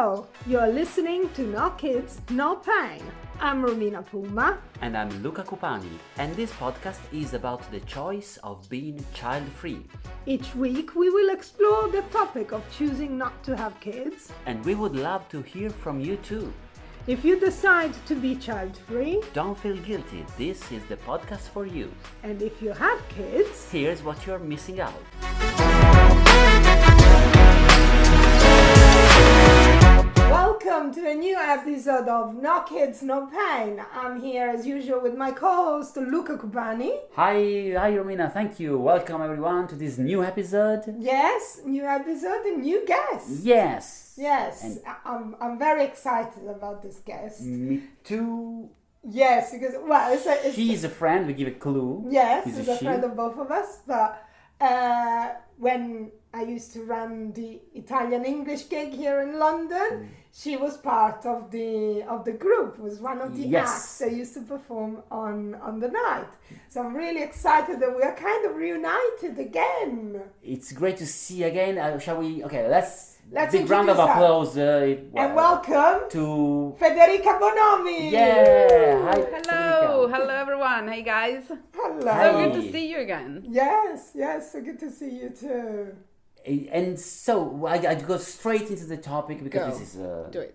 Hello, you're listening to No Kids, No Pain. I'm Romina Puma. And I'm Luca Cupani, and this podcast is about the choice of being child-free. Each week we will explore the topic of choosing not to have kids. And we would love to hear from you too. If you decide to be child-free, don't feel guilty, this is the podcast for you. And if you have kids, here's what you're missing out. Welcome to a new episode of No Kids, No Pain. I'm here as usual with my co-host Luca Cupani. Hi Romina, thank you. Welcome everyone to this new episode. Yes, new episode and new guest. Yes. And I'm very excited about this guest. Me too. Yes, because he's a friend. We give a clue. Yes, he's a friend of both of us. But when I used to run the Italian English gig here in London, she was part of the group. Was one of the acts that used to perform on the night. So I'm really excited that we are kind of reunited again. It's great to see you again. Shall we? Okay, let's big round of her. Applause. And welcome to Federica Bonomi. Yeah. Hi. Hello. Federica. Hello everyone. Hey guys. Hello. So good to see you again. Yes. So good to see you too. And so I go straight into the topic because this is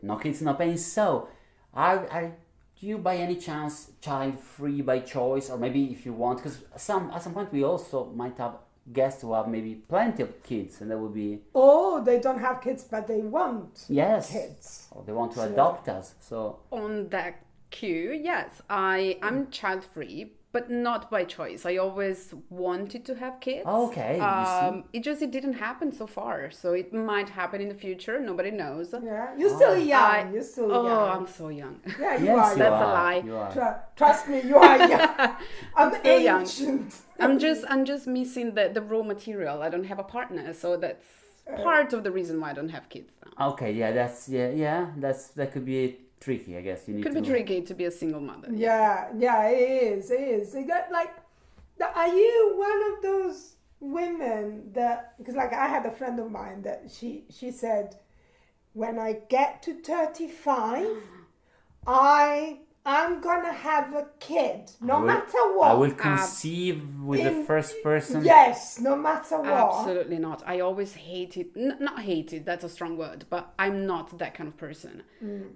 No Kids, No Pain. So, are you by any chance child-free by choice, or maybe if you want? Because at some point we also might have guests who have maybe plenty of kids, and that would be they don't have kids, but they want kids, or they want to adopt us. So on that cue, yes, I'm child-free. But not by choice. I always wanted to have kids. Okay. It didn't happen so far. So it might happen in the future. Nobody knows. Yeah, you're still young. You're still young. Oh, I'm so young. Yeah, you are. That's a lie. You are. Trust me, you are young. I'm ancient. I'm just missing the raw material. I don't have a partner, so that's part of the reason why I don't have kids now. Okay. Yeah. That could be tricky, I guess. Could be tricky to be a single mother. Yeah, it is. Are you one of those women that, because I had a friend of mine that she said, when I get to 35, I'm gonna have a kid, matter what. I will conceive with the first person. Yes, no matter what. Absolutely not. I always hated, not hated, that's a strong word, but I'm not that kind of person.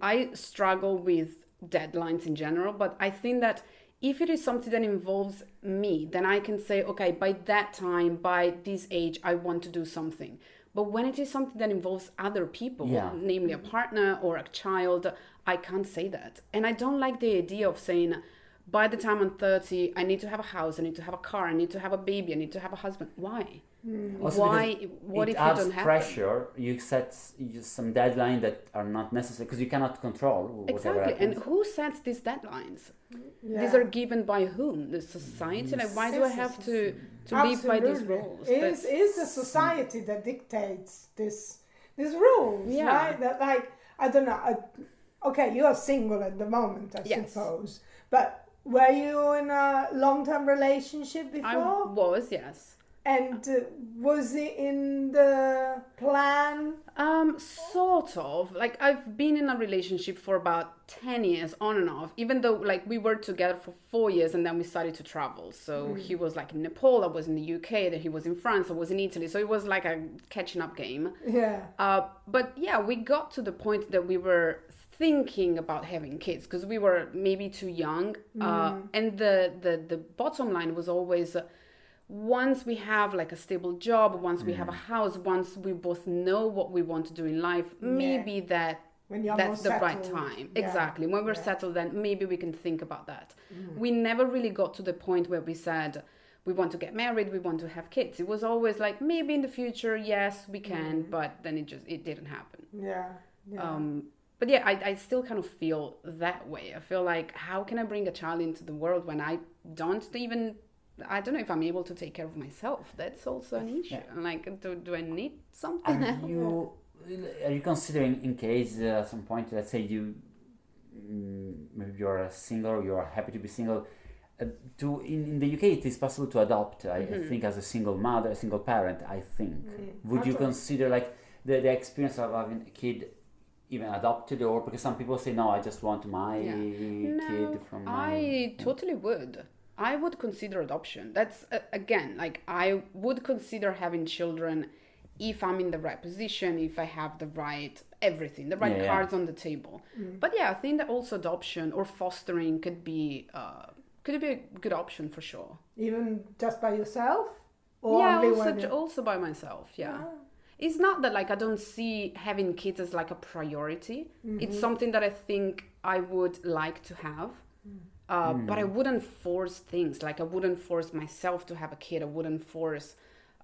I struggle with deadlines in general, but I think that if it is something that involves me, then I can say, okay, by that time, by this age, I want to do something. But when it is something that involves other people, namely a partner or a child, I can't say that. And I don't like the idea of saying, by the time I'm 30, I need to have a house, I need to have a car, I need to have a baby, I need to have a husband. Why? Why? What if you don't have pressure? You set some deadlines that are not necessary because you cannot control whatever happens. And who sets these deadlines? These are given by whom? The society? Why do I have to live by these rules? It is the society that dictates these rules, right? That I don't know. Okay, you are single at the moment, I suppose. But were you in a long-term relationship before? I was, yes. And was it in the plan? Sort of. I've been in a relationship for about 10 years on and off, even though we were together for 4 years and then we started to travel. So he was in Nepal, I was in the UK, then he was in France, I was in Italy. So it was like a catching up game. Yeah. But we got to the point that we were thinking about having kids because we were maybe too young. And the bottom line was always, once we have a stable job, once we have a house, once we both know what we want to do in life, maybe that's the right time. Yeah. Exactly. When we're settled, then maybe we can think about that. We never really got to the point where we said, we want to get married, we want to have kids. It was always maybe in the future, yes, we can, but then it didn't happen. But I still kind of feel that way. I feel how can I bring a child into the world when I don't know if I'm able to take care of myself. That's also an issue. Do I need something? Are you considering, in case at some point, let's say maybe you're single, or you're happy to be single, in the UK it is possible to adopt, I think, as a single mother, a single parent, I think. Would you consider the experience of having a kid even adopted, or because some people say no, I just want my kid from my... I totally would. I would consider adoption. That's again, like I would consider having children if I'm in the right position, if I have the right everything, the right cards on the table. But yeah, I think that also adoption or fostering could be a good option for sure. Even just by yourself? Or yeah, also by myself, yeah. It's not that like I don't see having kids as like a priority. It's something that I think I would like to have. But I wouldn't force things. Like I wouldn't force myself to have a kid. I wouldn't force,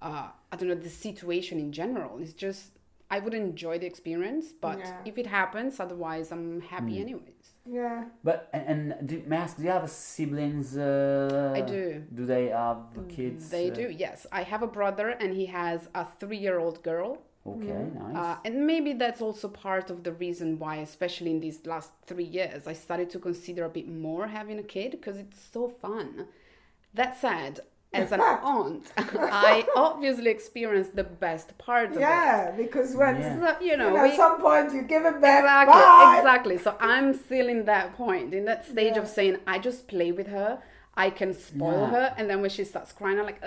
I don't know, the situation in general. It's just, I would enjoy the experience. But if it happens, otherwise I'm happy anyways. Yeah. But, may I ask, do you have siblings? I do. Do they have kids? They do, yes. I have a brother and he has a 3-year-old girl. Okay, nice. And maybe that's also part of the reason why, especially in these last 3 years, I started to consider a bit more having a kid because it's so fun. That said, as an aunt, I obviously experienced the best part of it. Yeah, because when, at some point you give it back. Exactly. So I'm still in that point, in that stage of saying, I just play with her. I can spoil her, and then when she starts crying, I'm like,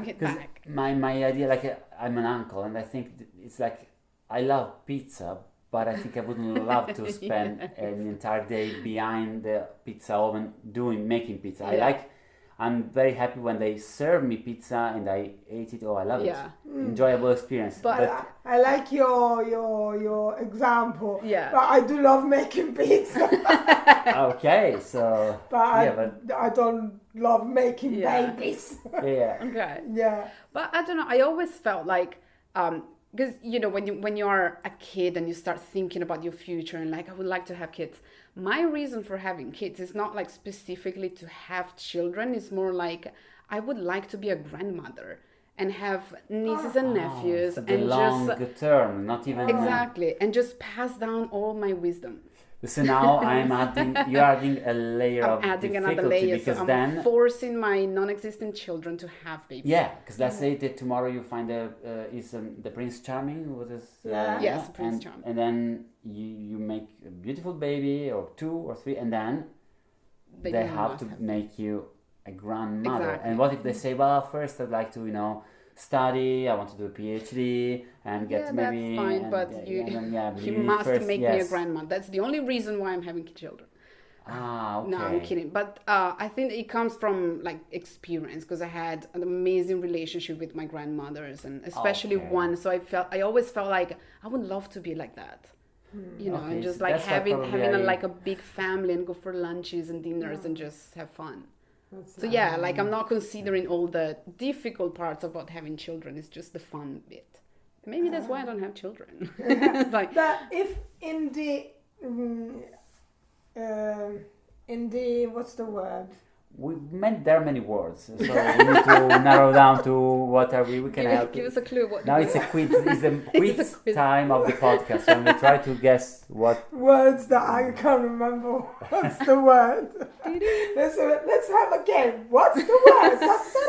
get back. My idea, like I'm an uncle, and I think it's like I love pizza, but I think I wouldn't love to spend an entire day behind the pizza oven making pizza. I'm very happy when they serve me pizza and I ate it. Oh, I love it. Enjoyable experience. But I like your example. Yeah. But I do love making pizza. Okay, so... But I don't love making babies. Yeah. Okay. Yeah. But I don't know. I always felt like... because, when you're a kid and you start thinking about your future and like, I would like to have kids. My reason for having kids is not like specifically to have children. It's more like I would like to be a grandmother and have nieces and nephews so and long just term, not even exactly, and just pass down all my wisdom. So now you're adding a layer of adding difficulty another layer, because so then I'm forcing my non-existent children to have babies. Yeah, because let's say that tomorrow you find the Prince Charming, what is yes, Prince Charming, and then you make a beautiful baby or 2 or 3, and then they have to make you a grandmother. Exactly. And what if they say, well, first I'd like to study, I want to do a PhD and get maybe... that's fine, but you must make me a grandma. That's the only reason why I'm having children. Okay. No, I'm kidding. But I think it comes from like experience, because I had an amazing relationship with my grandmothers, and especially one. So I always felt like I would love to be like that. And just like having a big family and go for lunches and dinners and just have fun. So like I'm not considering all the difficult parts about having children. It's just the fun bit. Maybe that's why I don't have children. But if in the what's the word? There are many words, so we need to narrow down to what are we can help. Give us a clue. Now it's a quiz. It's a quiz time of the podcast, and we try to guess what words that I can't remember. What's the word? Let's have a game. What's the word?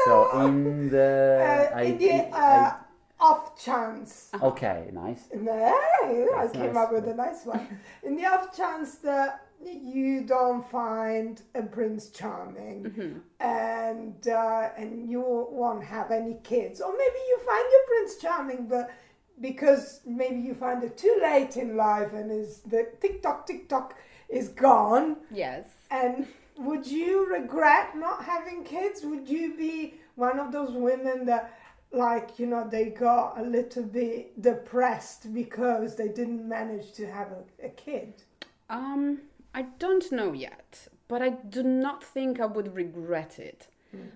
So in the off chance. Okay, nice. I came up with a nice one. In the off chance that you don't find a Prince Charming, and you won't have any kids, or maybe you find your Prince Charming, but because maybe you find it too late in life and the TikTok is gone. Yes. And would you regret not having kids? Would you be one of those women that, they got a little bit depressed because they didn't manage to have a kid? I don't know yet, but I do not think I would regret it.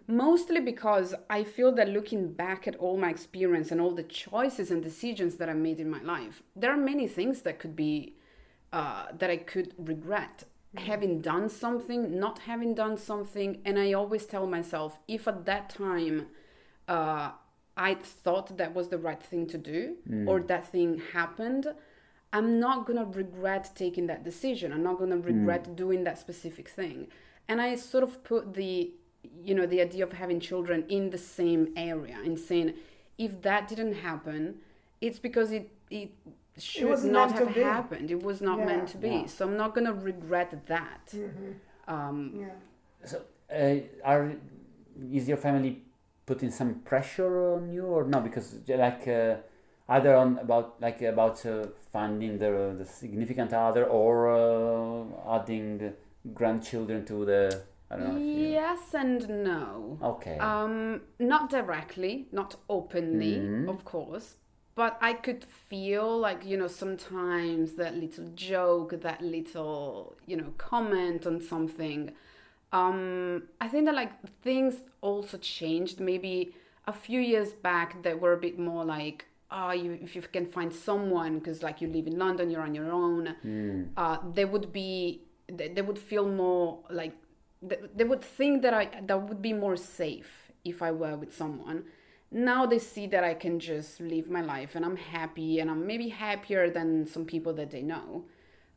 Mostly because I feel that looking back at all my experience and all the choices and decisions that I made in my life, there are many things that could be, that I could regret. Having done something, not having done something. And I always tell myself, if at that time I thought that was the right thing to do, or that thing happened, I'm not going to regret taking that decision. I'm not going to regret doing that specific thing. And I sort of put the idea of having children in the same area and saying, if that didn't happen it's because it should wasn't not meant have to be. happened. It was not meant to be. Yeah. So I'm not gonna regret that. So is your family putting some pressure on you or no? Because like either on about finding the significant other or adding grandchildren to the, I don't know. Yes and no. Okay. Not directly, not openly, of course, but I could feel like, sometimes that little joke, that little, comment on something. I think that like things also changed. Maybe a few years back, they were a bit more like, if you can find someone, because like you live in London, you're on your own. They would feel more like they would think that would be more safe if I were with someone. Now they see that I can just live my life and I'm happy, and I'm maybe happier than some people that they know.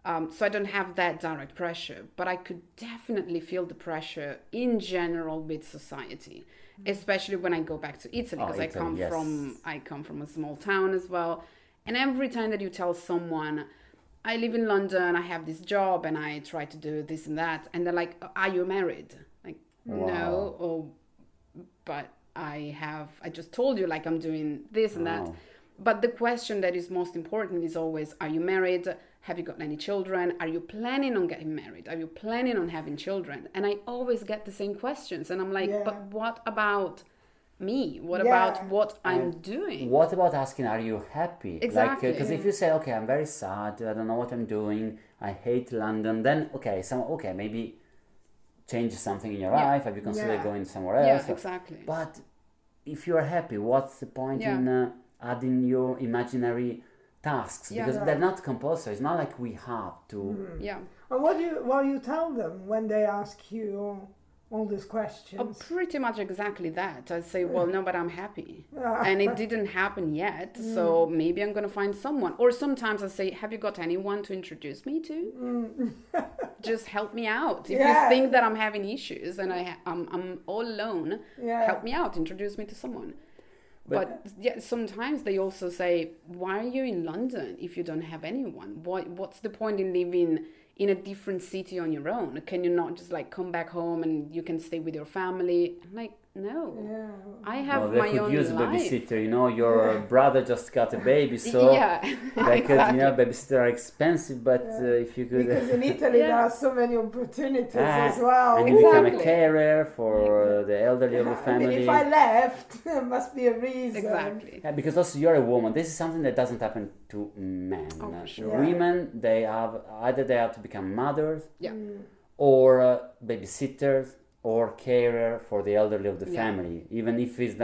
So I don't have that direct pressure, but I could definitely feel the pressure in general with society, especially when I go back to Italy, because I come from a small town as well. And every time that you tell someone, I live in London, I have this job, and I try to do this and that, and they're like, are you married? Like, no, but I just told you, like, I'm doing this and that. But the question that is most important is always, are you married? Have you got any children? Are you planning on getting married? Are you planning on having children? And I always get the same questions. And I'm like, but what about me? What about what I'm doing? What about asking, are you happy? Exactly. Because if you say, okay, I'm very sad, I don't know what I'm doing, I hate London, then maybe change something in your life. Have you considered going somewhere else? Yeah, exactly. But if you're happy, what's the point in adding your imaginary tasks? Because they're not compulsory. It's not like we have to. Yeah. And what do you tell them when they ask you all these questions? Pretty much exactly that. I say, well, no, but I'm happy. And it didn't happen yet, so maybe I'm going to find someone. Or sometimes I say, have you got anyone to introduce me to? Just help me out. If you think that I'm having issues and I'm all alone, help me out, introduce me to someone. But sometimes they also say, why are you in London if you don't have anyone? What's the point in living in a different city on your own? Can you not just like come back home and you can stay with your family? I'm like, no, I have my own life. They could use a babysitter, your brother just got a baby, so they could, babysitter are expensive, but if you could... Because in Italy there are so many opportunities as well. And you become a carer for the elderly of the family. I mean, if I left, there must be a reason. Exactly. Yeah, because also you're a woman. This is something that doesn't happen to men. Oh, for sure. Women, they have to become mothers, or babysitters, or carer for the elderly of the family, even if it's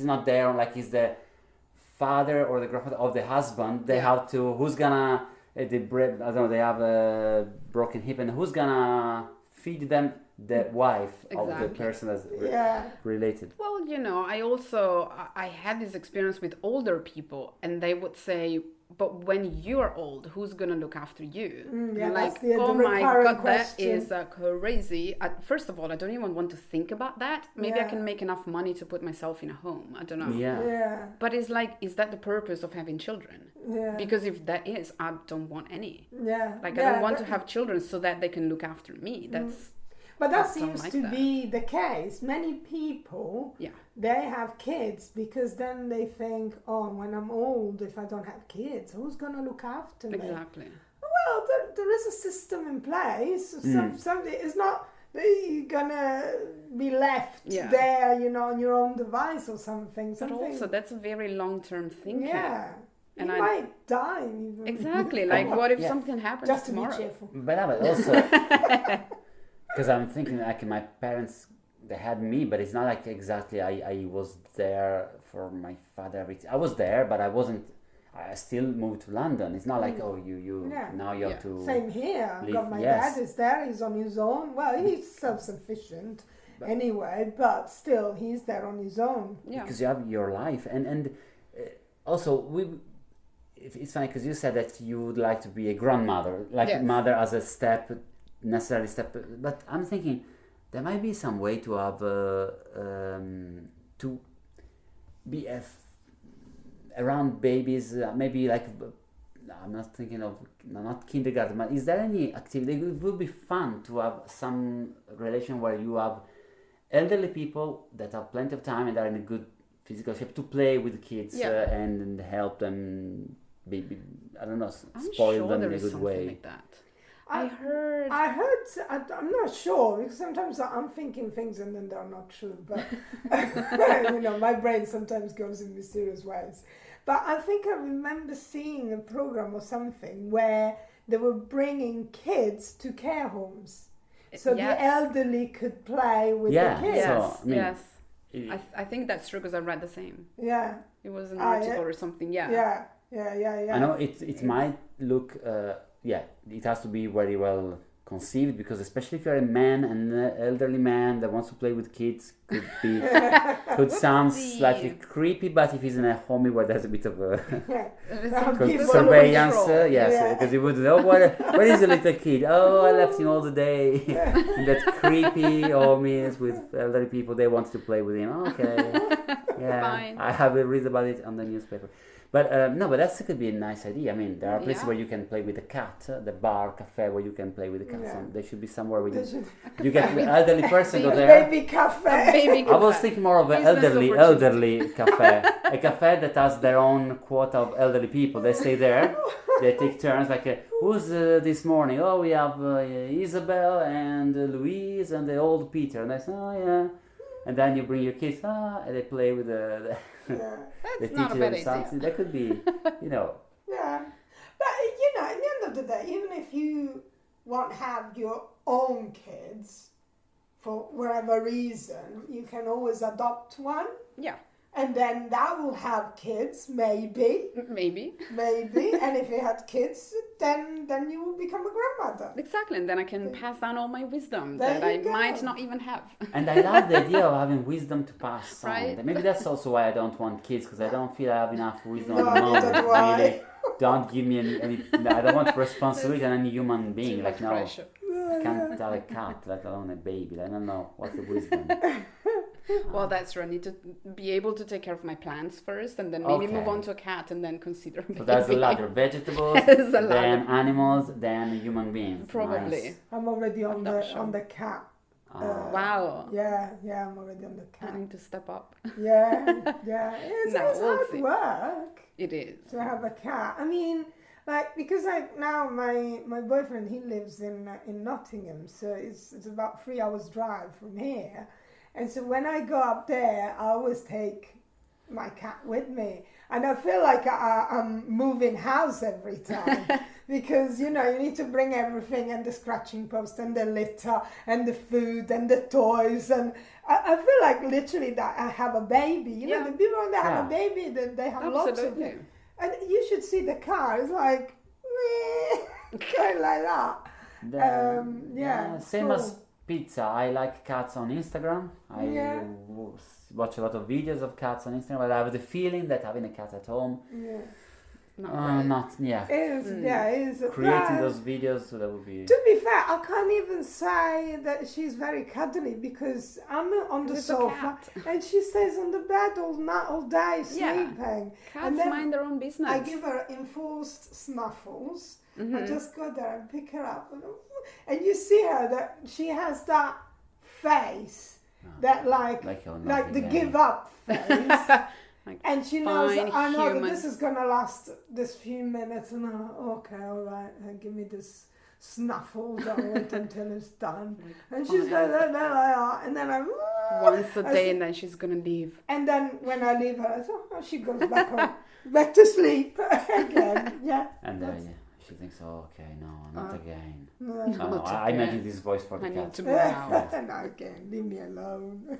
not there, like he's the father or the grandfather of the husband. They have to. Who's gonna I don't know. They have a broken hip, and who's gonna feed them? The wife of the person that's related. Well, I had this experience with older people, and they would say, but when you're old, who's going to look after you? Like, oh my God, question. that is crazy. First of all, I don't even want to think about that. Maybe I can make enough money to put myself in a home. I don't know. Yeah. But it's like, is that the purpose of having children? Yeah. Because if that is, I don't want any. Yeah. I don't want to have children so that they can look after me. But that seems to be the case. Many people, they have kids because then they think, oh, when I'm old, if I don't have kids, who's going to look after me? Exactly. Well, there is a system in place. Something is not that you're going to be left there, on your own device or something. But also, that's a very long-term thinking. Yeah. And you might die even. Exactly. Like, what if something happens just tomorrow? To be cheerful. But also... Because I'm thinking, like, my parents, they had me, but it's not like exactly I was there for my father. I was there, but I wasn't. I still moved to London. It's not like, now you have to. Same here. I've got my dad is there. He's on his own. Well, he's self-sufficient anyway, but still, he's there on his own. Yeah. Because you have your life, and also it's funny because you said that you would like to be a grandmother, mother as a necessary step, but I'm thinking there might be some way to have to be around babies, maybe like, I'm not thinking of, not kindergarten, but is there any activity? It would be fun to have some relation where you have elderly people that have plenty of time and are in a good physical shape to play with kids and help them, I don't know, spoil them in a good way. Like that. I heard, I'm not sure, because sometimes I'm thinking things and then they're not true, but my brain sometimes goes in mysterious ways. But I think I remember seeing a program or something where they were bringing kids to care homes. So the elderly could play with the kids. Yes, I think that's true because I read the same. Yeah. It was an article or something, Yeah. I know it might look, it has to be very well conceived, because especially if you're a man, and an elderly man that wants to play with kids could sound slightly creepy, but if he's in a home where there's a bit of a surveillance, because you would know, where is the little kid? Oh, I left him all the day in that creepy homes with elderly people. They want to play with him. Okay, Fine. I have read about it on the newspaper. But but that could be a nice idea. I mean, there are places where you can play with the cat, the bar, cafe where you can play with the cat. Yeah. There should be somewhere where you get the elderly person go there. Baby cafe. I was thinking more of an elderly cafe. A cafe that has their own quota of elderly people. They stay there. They take turns. Like, who's this morning? Oh, we have Isabel and Louise and the old Peter. And I say, oh yeah. And then you bring your kids, and they play with the That's not a bad idea. That could be, Yeah. But, at the end of the day, even if you won't have your own kids, for whatever reason, you can always adopt one. Yeah. And then that will have kids, maybe. And if you had kids, then you will become a grandmother. Exactly, and then I can pass down all my wisdom that I might not even have. And I love the idea of having wisdom to pass on. Right? Maybe that's also why I don't want kids, because I don't feel I have enough wisdom at the moment. Really, don't give me any. I don't want responsibility on any human being. Too like, no, pressure. I can't tell a cat, let alone a baby. I don't know what's the wisdom. Well, that's true. I need to be able to take care of my plants first, and then maybe move on to a cat, and then consider a baby. So there's a ladder: vegetables, then animals, then human beings. Probably. Nice. I'm already on the cat. Wow. Yeah, I'm already on the cat. I need to step up. Yeah. It's hard work. It is. To have a cat. I mean, because now my boyfriend, he lives in Nottingham, so it's about 3 hours drive from here. And so when I go up there, I always take my cat with me. And I feel like I'm moving house every time. Because, you need to bring everything, and the scratching post, and the litter, and the food, and the toys. And I feel like literally that I have a baby. The people that have a baby, they have lots of it. And you should see the car. It's like, kind of like that. Same as pizza. I like cats on Instagram. I watch a lot of videos of cats on Instagram, but I have the feeling that having a cat at home, creating those videos, so that would be. To be fair, I can't even say that she's very cuddly, because I'm on the sofa and she stays on the bed all day sleeping. Cats mind their own business. I give her enforced snuffles. I just go there and pick her up, and you see her that she has that face that like the give up face. And she knows, I know that this is going to last this few minutes, and okay, all right, give me this snuffle, I'll wait until it's done. And she's like that, and then once a day, and then she's going to leave. And then when I leave her, she goes back home, back to sleep again, And she thinks, okay, no, not again. No, I imagine this voice for the cat. I need to move out. Not again, leave me alone.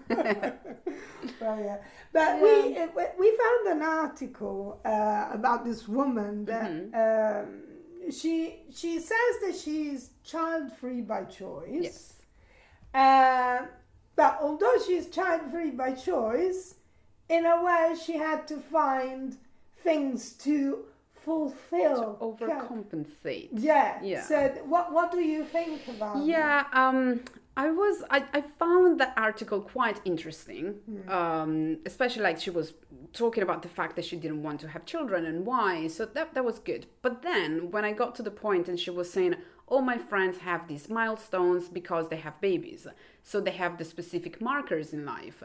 But we found an article about this woman that she says that she's child-free by choice. Yes. But although she's child-free by choice, in a way she had to find things to fulfill, to overcompensate. Yeah. So what do you think about that? I found that article quite interesting, especially like she was talking about the fact that she didn't want to have children and why. So that was good. But then when I got to the point and she was saying, all my friends have these milestones because they have babies. So they have the specific markers in life.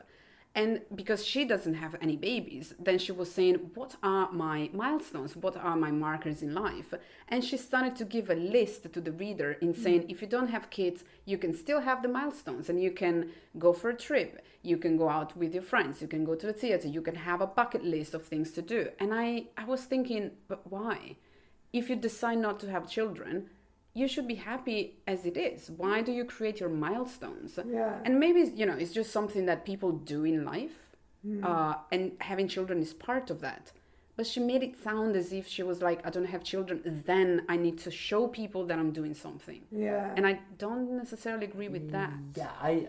And because she doesn't have any babies, then she was saying, what are my milestones? What are my markers in life? And she started to give a list to the reader in saying, if you don't have kids, you can still have the milestones and you can go for a trip. You can go out with your friends. You can go to the theater. You can have a bucket list of things to do. And I was thinking, but why? If you decide not to have children, you should be happy as it is. Why do you create your milestones? Yeah. And maybe, it's just something that people do in life. And having children is part of that. But she made it sound as if she was like, I don't have children, then I need to show people that I'm doing something. Yeah. And I don't necessarily agree with that. I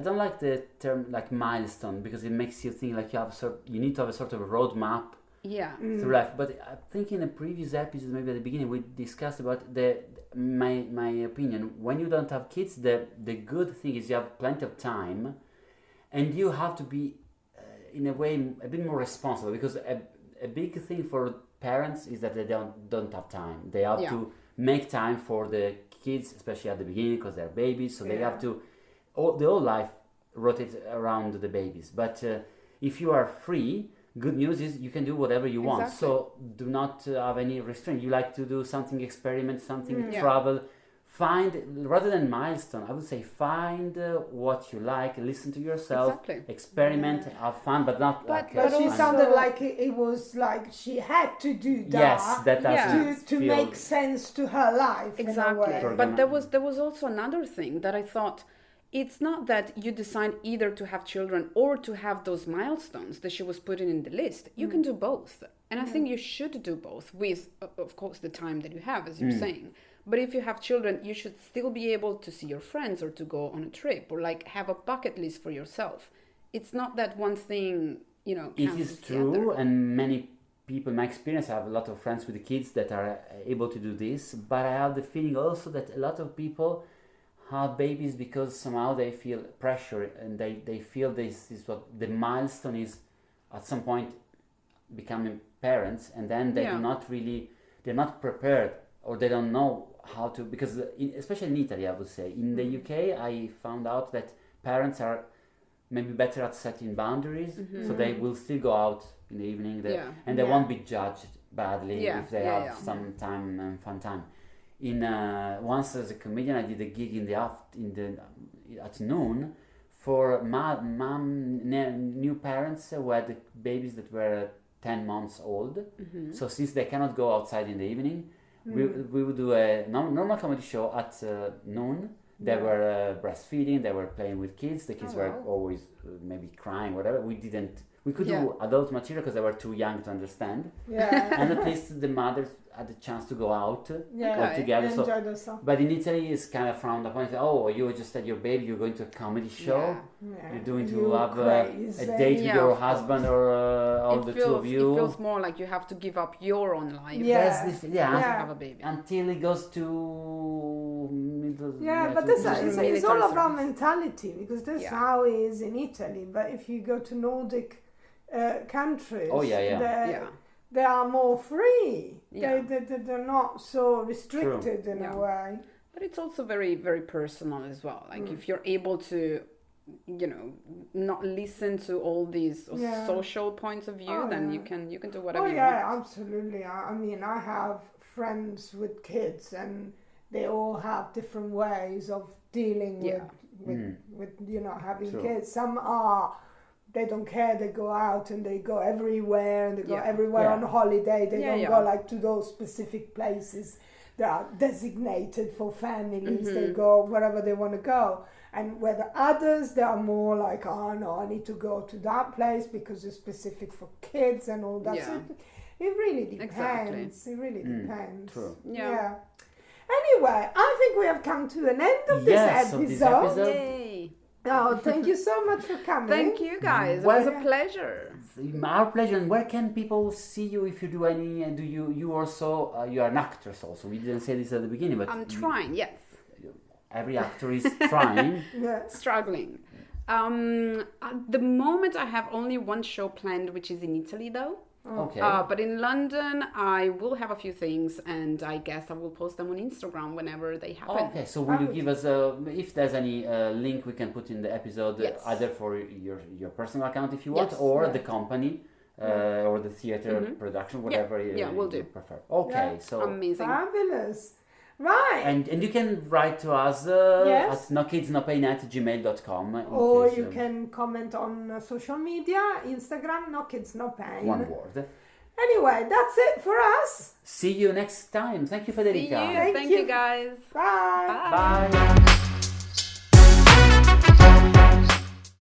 don't like the term like milestone, because it makes you think like you need to have a sort of roadmap through life. But I think in a previous episode, maybe at the beginning, we discussed about my opinion. When you don't have kids, the good thing is you have plenty of time, and you have to be in a way a bit more responsible, because a big thing for parents is that they don't have time. They have to make time for the kids, especially at the beginning, because they're babies, so they have to the whole life rotate around the babies. But if you are free, good news is you can do whatever you want. So do not have any restraint. You like to do something, experiment something, travel, find, rather than milestone, I would say find what you like, listen to yourself, experiment, have fun, but not but she sounded like it was like she had to do that. Yes, that doesn't to make sense to her life. Exactly. But there was also another thing that I thought. It's not that you decide either to have children or to have those milestones that she was putting in the list. You can do both. And I think you should do both with, of course, the time that you have, as you're saying. But if you have children, you should still be able to see your friends or to go on a trip or like have a bucket list for yourself. It's not that one thing, It is true, and many people, in my experience, I have a lot of friends with the kids that are able to do this. But I have the feeling also that a lot of people have babies because somehow they feel pressure, and they feel this is what the milestone is at some point, becoming parents, and then they do not really, they're not prepared, or they don't know how to, because especially in Italy, I would say. In the UK, I found out that parents are maybe better at setting boundaries, so they will still go out in the evening, and they won't be judged badly if they have some time and fun time. Once as a comedian, I did a gig at noon for new parents who had babies that were 10 months old. So since they cannot go outside in the evening, we would do a normal comedy show at noon. They were breastfeeding, they were playing with kids. The kids were always maybe crying, whatever. We could do adult material because they were too young to understand. And at least the mothers had the chance to go out together. So, but in Italy, it's kind of frowned upon. Oh, you just had your baby, you're going to a comedy show. You're going to have a date with your husband or the two of you. It feels more like you have to give up your own life. To have a baby. Until it goes to middle. But it's all about mentality, because that's how it is in Italy. But if you go to Nordic countries, they are more free. They're not so restricted in a way. But it's also very, very personal as well. Like if you're able to, not listen to all these social points of view, then you can do whatever you want. Absolutely. I mean, I have friends with kids, and they all have different ways of dealing with having kids. Some they don't care, they go out and they go everywhere, and they go everywhere on holiday. They don't go like to those specific places that are designated for families. They go wherever they want to go. And where the others, they are more like, oh no, I need to go to that place because it's specific for kids and all that. So it really depends. It really depends. True. Yeah. Anyway, I think we have come to an end of this episode. Yay. Oh, thank you so much for coming. Thank you guys. It was a pleasure. Our pleasure. And where can people see you if you do any? And do you also? You are an actress also. We didn't say this at the beginning, but I'm trying. Yes. every actor is trying. Struggling. At the moment, I have only one show planned, which is in Italy, though. Okay. But in London, I will have a few things, and I guess I will post them on Instagram whenever they happen. Okay, so will you give us if there's any link we can put in the episode, either for your personal account if you want, or the company, or the theater production, whatever we'll do. you prefer. Okay, so amazing, fabulous. Right. And you can write to us at nokidsnopain@gmail.com. Or you can comment on social media, Instagram, No Kids No Pain. One word. Anyway, that's it for us. See you next time. Thank you, Federica. Thank you guys. Bye. Bye. Bye.